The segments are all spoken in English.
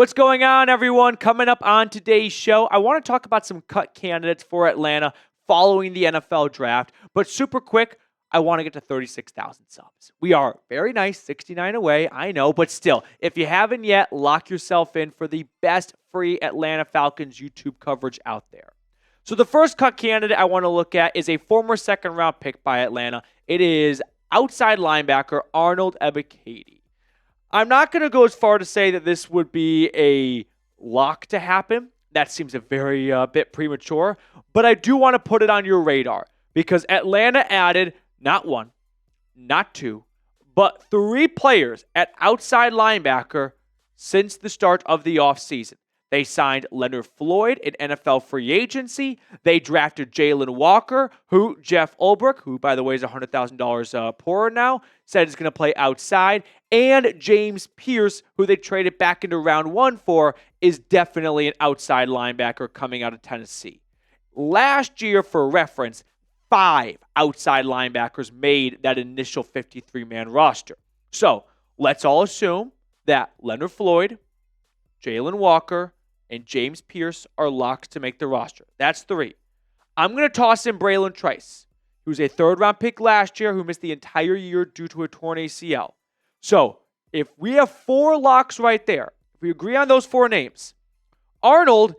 What's going on, everyone? Coming up on today's show, I want to talk about some cut candidates for Atlanta following the NFL draft. But super quick, I want to get to 36,000 subs. We are very nice, 69 away, I know. But still, if you haven't yet, lock yourself in for the best free Atlanta Falcons YouTube coverage out there. So the first cut candidate I want to look at is a former second-round pick by Atlanta. It is outside linebacker Arnold Ebiketie. I'm not going to go as far to say that this would be a lock to happen. That seems a very bit premature. But I do want to put it on your radar because Atlanta added not one, not two, but 3 players at outside linebacker since the start of the offseason. They signed Leonard Floyd in NFL free agency. They drafted Jalon Walker, who Jeff Ulbrich, who by the way is $100,000 poorer now, said is going to play outside. And James Pearce, who they traded back into round 1 for, is definitely an outside linebacker coming out of Tennessee. Last year, for reference, 5 outside linebackers made that initial 53-man roster. So let's all assume that Leonard Floyd, Jalon Walker, and James Pearce are locked to make the roster. That's 3. I'm going to toss in Braylon Trice, who's a third-round pick last year who missed the entire year due to a torn ACL. So if we have 4 locks right there, if we agree on those 4 names, Arnold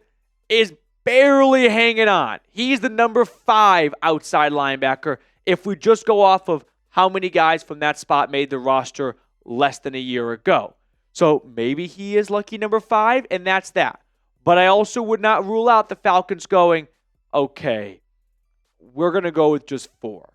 is barely hanging on. He's the number 5 outside linebacker if we just go off of how many guys from that spot made the roster less than a year ago. So maybe he is lucky number 5, and that's that. But I also would not rule out the Falcons going, okay, we're going to go with just 4.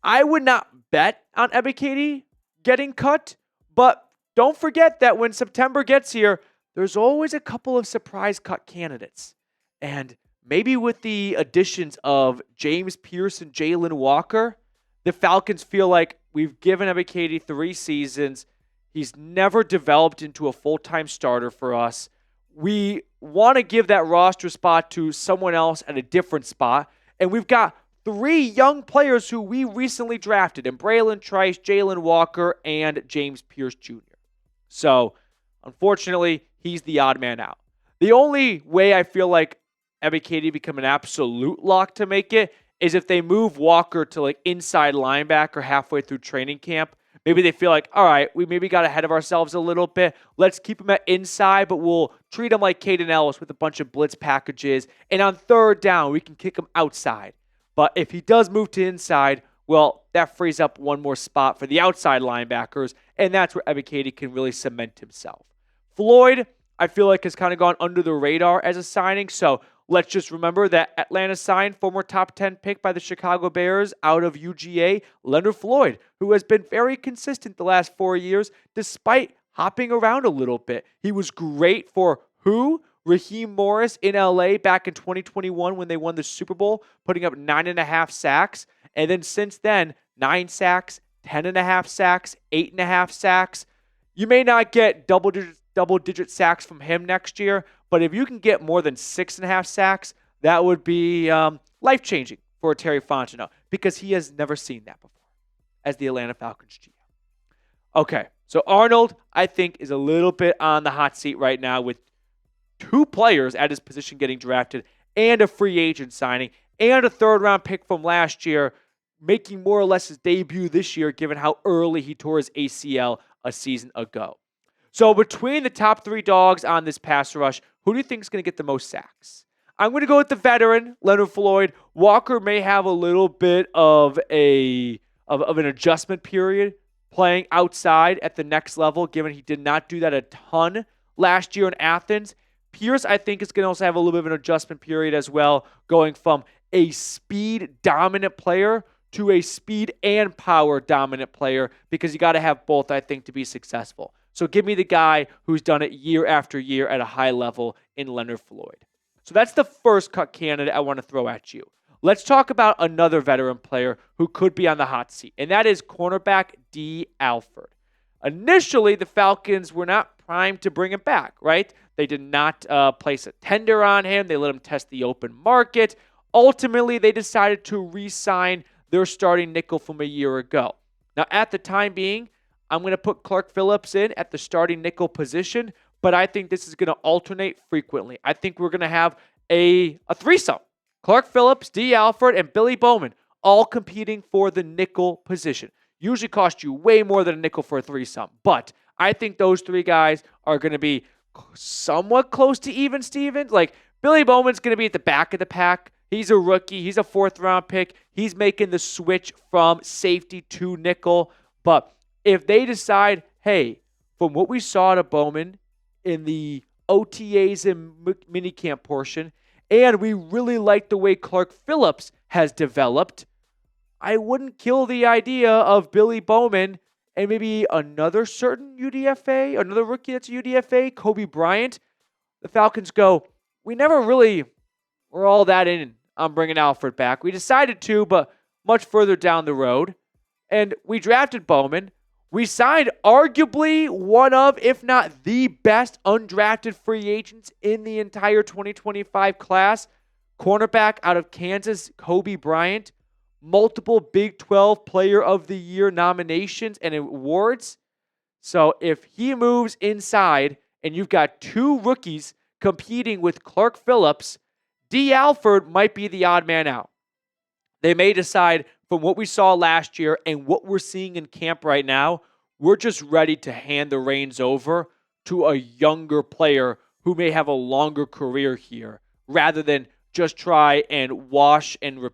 I would not bet on Ebiketie getting cut, but don't forget that when September gets here, there's always a couple of surprise cut candidates. And maybe with the additions of James Pearce and Jalon Walker, the Falcons feel like we've given Ebiketie 3 seasons. He's never developed into a full-time starter for us. We want to give that roster spot to someone else at a different spot. And we've got 3 young players who we recently drafted in Braylon Trice, Jalon Walker, and James Pearce Jr. So, unfortunately, he's the odd man out. The only way I feel like Ebiketie become an absolute lock to make it is if they move Walker to like inside linebacker halfway through training camp. Maybe they feel like, all right, we maybe got ahead of ourselves a little bit. Let's keep him at inside, but we'll treat him like Caden Ellis with a bunch of blitz packages. And on third down, we can kick him outside. But if he does move to inside, well, that frees up one more spot for the outside linebackers, and that's where Ebiketie can really cement himself. Floyd, I feel like, has kind of gone under the radar as a signing, so let's just remember that Atlanta signed former top 10 pick by the Chicago Bears out of UGA, Leonard Floyd, who has been very consistent the last 4 years despite hopping around a little bit. He was great for who? Raheem Morris in LA back in 2021 when they won the Super Bowl, putting up 9.5 sacks. And then since then, 9 sacks, 10.5 sacks, 8.5 sacks. You may not get double-digit sacks from him next year, but if you can get more than 6.5 sacks, that would be life-changing for Terry Fontenot because he has never seen that before as the Atlanta Falcons GM. Okay, so Arnold, I think, is a little bit on the hot seat right now with 2 players at his position getting drafted and a free agent signing and a third-round pick from last year making more or less his debut this year given how early he tore his ACL a season ago. So between the top 3 dogs on this pass rush, who do you think is going to get the most sacks? I'm going to go with the veteran, Leonard Floyd. Walker may have a little bit of an adjustment period playing outside at the next level, given he did not do that a ton last year in Athens. Pearce, I think, is going to also have a little bit of an adjustment period as well, going from a speed-dominant player to a speed and power-dominant player, because you got to have both, I think, to be successful. So give me the guy who's done it year after year at a high level in Leonard Floyd. So that's the first cut candidate I want to throw at you. Let's talk about another veteran player who could be on the hot seat, and that is cornerback Dee Alford. Initially, the Falcons were not primed to bring him back, right? They did not place a tender on him. They let him test the open market. Ultimately, they decided to re-sign their starting nickel from a year ago. Now, at the time being, I'm going to put Clark Phillips in at the starting nickel position, but I think this is going to alternate frequently. I think we're going to have a threesome. Clark Phillips, Dee Alford, and Billy Bowman all competing for the nickel position. Usually cost you way more than a nickel for a threesome, but I think those three guys are going to be somewhat close to even Stevens. Like, Billy Bowman's going to be at the back of the pack. He's a rookie. He's a 4th-round pick. He's making the switch from safety to nickel. But if they decide, hey, from what we saw to Bowman in the OTAs and minicamp portion, and we really like the way Clark Phillips has developed, I wouldn't kill the idea of Billy Bowman and maybe another certain UDFA, another rookie that's a UDFA, Kobe Bryant. The Falcons go, we never really were all that in on bringing Alford back. We decided to, but much further down the road. And we drafted Bowman. We signed arguably one of, if not the best undrafted free agents in the entire 2025 class. Cornerback out of Kansas, Kobe Bryant. Multiple Big 12 Player of the Year nominations and awards. So if he moves inside and you've got 2 rookies competing with Clark Phillips, Dee Alford might be the odd man out. They may decide, from what we saw last year and what we're seeing in camp right now, we're just ready to hand the reins over to a younger player who may have a longer career here, rather than just try and wash and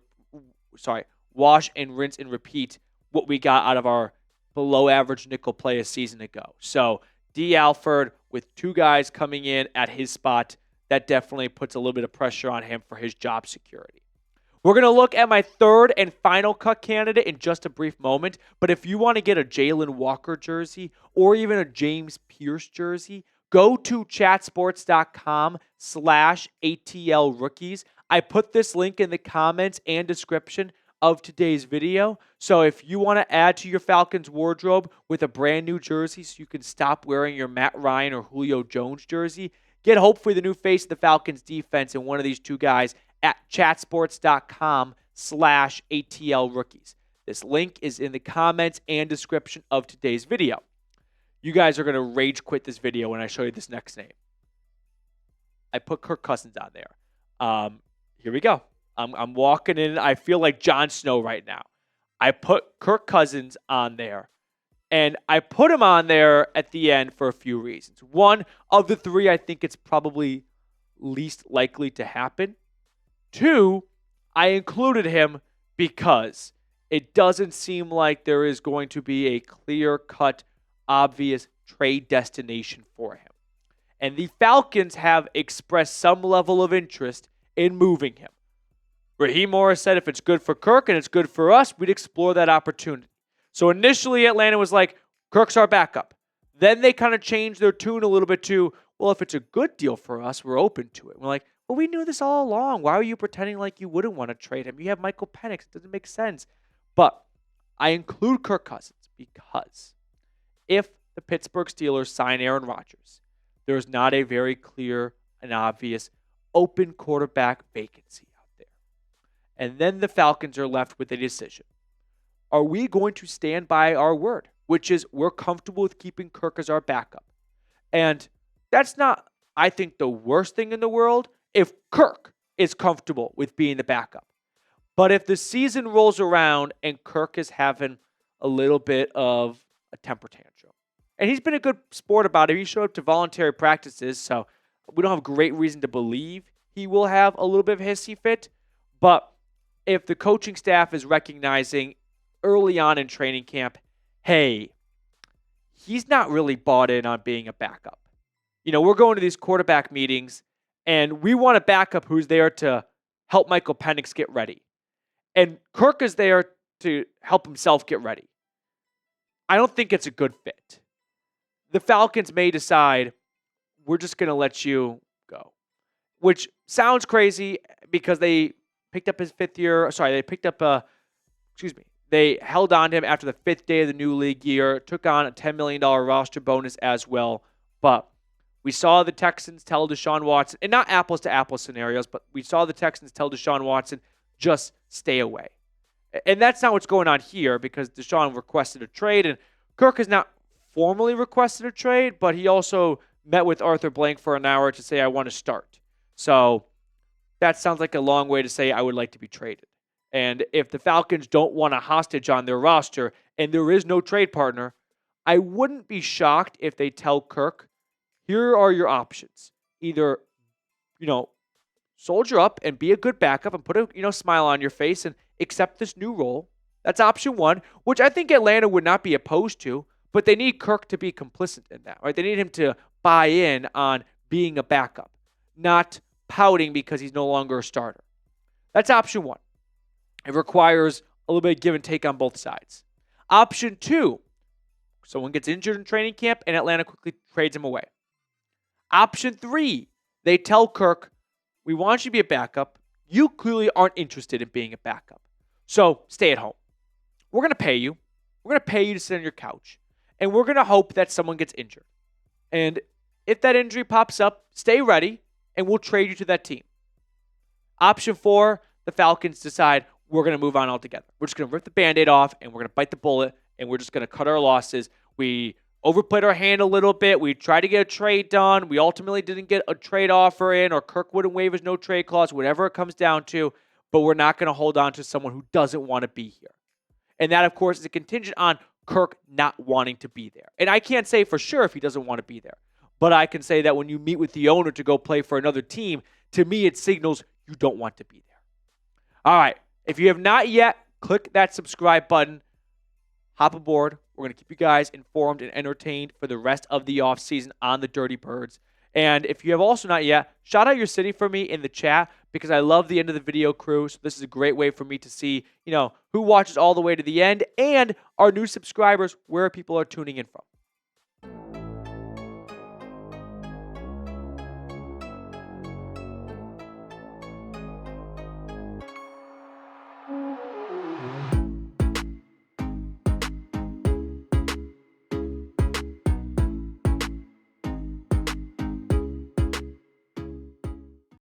rinse and repeat what we got out of our below average nickel play a season ago. So Dee Alford with 2 guys coming in at his spot, that definitely puts a little bit of pressure on him for his job security. We're going to look at my 3rd and final cut candidate in just a brief moment. But if you want to get a Jalon Walker jersey or even a James Pearce jersey, go to chatsports.com/ATL rookies. I put this link in the comments and description of today's video. So if you want to add to your Falcons wardrobe with a brand new jersey so you can stop wearing your Matt Ryan or Julio Jones jersey, get hopefully the new face of the Falcons defense in one of these 2 guys at chatsports.com/ATL rookies. This link is in the comments and description of today's video. You guys are going to rage quit this video when I show you this next name. I put Kirk Cousins on there. Here we go. I'm walking in. I feel like Jon Snow right now. I put Kirk Cousins on there. And I put him on there at the end for a few reasons. One, of the 3, I think it's probably least likely to happen. 2, I included him because it doesn't seem like there is going to be a clear-cut, obvious trade destination for him. And the Falcons have expressed some level of interest in moving him. Raheem Morris said if it's good for Kirk and it's good for us, we'd explore that opportunity. So initially, Atlanta was like, Kirk's our backup. Then they kind of changed their tune a little bit to, well, if it's a good deal for us, we're open to it. We're like, well, we knew this all along. Why are you pretending like you wouldn't want to trade him? You have Michael Penix. It doesn't make sense. But I include Kirk Cousins because if the Pittsburgh Steelers sign Aaron Rodgers, there's not a very clear and obvious open quarterback vacancy out there. And then the Falcons are left with a decision. Are we going to stand by our word, which is we're comfortable with keeping Kirk as our backup? And that's not, I think, the worst thing in the world if Kirk is comfortable with being the backup. But if the season rolls around and Kirk is having a little bit of a temper tantrum, and he's been a good sport about it. He showed up to voluntary practices, so we don't have great reason to believe he will have a little bit of a hissy fit. But if the coaching staff is recognizing early on in training camp, hey, he's not really bought in on being a backup. You know, we're going to these quarterback meetings, and we want a backup who's there to help Michael Penix get ready. And Kirk is there to help himself get ready. I don't think it's a good fit. The Falcons may decide, we're just going to let you go. Which sounds crazy because they picked up his 5th year. Sorry, they held on to him after the 5th day of the new league year, took on a $10 million roster bonus as well. But we saw the Texans tell Deshaun Watson, and not apples to apples scenarios, but we saw the Texans tell Deshaun Watson, just stay away. And that's not what's going on here because Deshaun requested a trade, and Kirk has not formally requested a trade, but he also met with Arthur Blank for an hour to say I want to start. So that sounds like a long way to say I would like to be traded. And if the Falcons don't want a hostage on their roster and there is no trade partner, I wouldn't be shocked if they tell Kirk, here are your options. Either, soldier up and be a good backup and put a, smile on your face and accept this new role. That's option one, which I think Atlanta would not be opposed to, but they need Kirk to be complicit in that, right? They need him to buy in on being a backup, not pouting because he's no longer a starter. That's option one. It requires a little bit of give and take on both sides. Option two, someone gets injured in training camp and Atlanta quickly trades him away. Option three, they tell Kirk, we want you to be a backup. You clearly aren't interested in being a backup. So stay at home. We're going to pay you. We're going to pay you to sit on your couch. And we're going to hope that someone gets injured. And if that injury pops up, stay ready and we'll trade you to that team. Option four, the Falcons decide we're going to move on altogether. We're just going to rip the Band-Aid off and we're going to bite the bullet and we're just going to cut our losses. We overplayed our hand a little bit. We tried to get a trade done. We ultimately didn't get a trade offer in, or Kirk wouldn't waive his no trade clause, whatever it comes down to. But we're not going to hold on to someone who doesn't want to be here. And that, of course, is a contingent on Kirk not wanting to be there. And I can't say for sure if he doesn't want to be there. But I can say that when you meet with the owner to go play for another team, to me it signals you don't want to be there. All right. If you have not yet, click that subscribe button. Hop aboard. We're going to keep you guys informed and entertained for the rest of the offseason on the Dirty Birds. And if you have also not yet, shout out your city for me in the chat because I love the end of the video crew. So this is a great way for me to see, who watches all the way to the end and our new subscribers, where people are tuning in from.